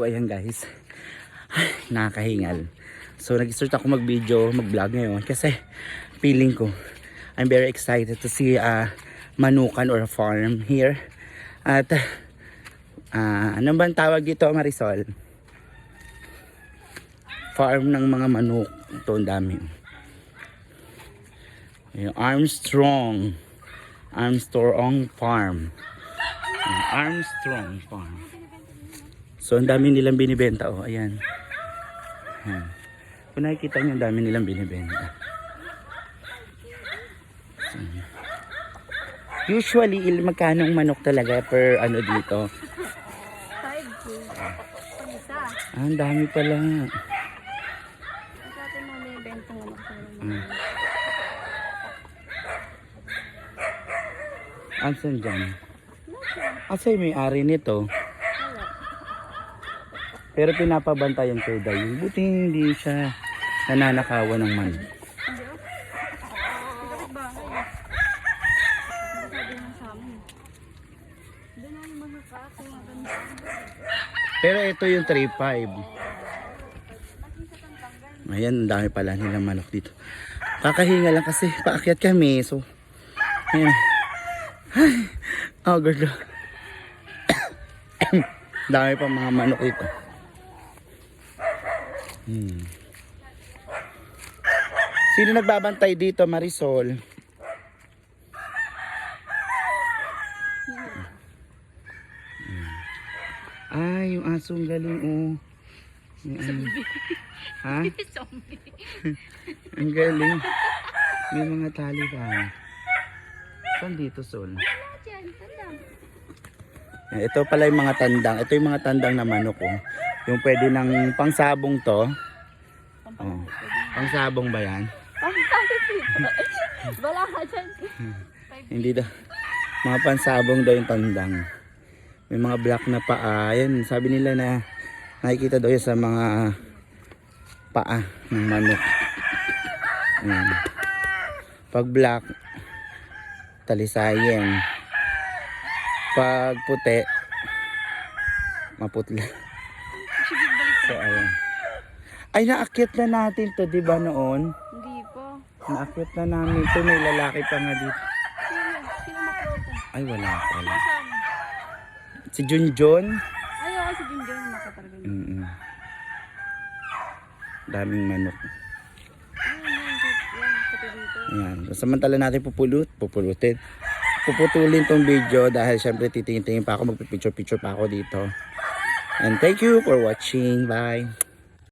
So ayan guys, nakakahingal. So nag-start ako mag-video, mag-vlog ngayon kasi feeling ko I'm very excited to see manukan or a farm here. At ano bang tawag dito, Marisol? Farm ng mga manok. Ito ang dami. Armstrong Farm. Armstrong Farm. So ang dami nilang binibenta. Oh, ayan. Ayan. Kung nakikita nyo, ang dami nilang binibenta. So, usually, magkano ang manok talaga per ano dito? 5K. Pag isa. Ang dami pala. Sa atin mo may bentong ano sa Ansan dyan? Asa yung may-ari nito? Pero pinapabantayan kay Dayo. Buti hindi siya nananakawan ng manok. Hindi oh. Hindi bahay. Sabi ng sa amin. Doon na yung mga kaso. Pero ito yung 3.5. Ayan, ang dami pala nilang manok dito. Kakahinga lang kasi paakyat kami. So, ayan. Ay, oh, girl. Dami pa mga manok dito. Sino nagbabantay dito, Marisol? Ay, yung asong galing, oh. Ha? Ang galing. May mga tali pa. Saan dito, Sol? Ito pala yung mga tandang. Ito yung mga tandang na manok, oh. Yung pwede ng pangsabong to. Oh. Pangsabong ba yan? Wala ka dyan. Hindi daw. Mga pansabong daw yung tandang. May mga black na paa. Yan, sabi nila na nakikita daw yun sa mga paa ng manok. Yan. Pag black, talisayin. Pag puti, maputla. So, ayan. Ay, naakyat na natin to, di ba noon? Hindi po. Naakyat na namin to. May lalaki pa nga dito. Sino makakita? Ay, wala pala. Saan? Si Junjun. Ay, ako si Jinjo yung nakatarga niya. Daming manok. Puti dito. Ayan. Samantala natin puputulin tong video dahil syempre titingin-tingin pa ako, magpipicture-picture pa ako dito. And thank you for watching. Bye.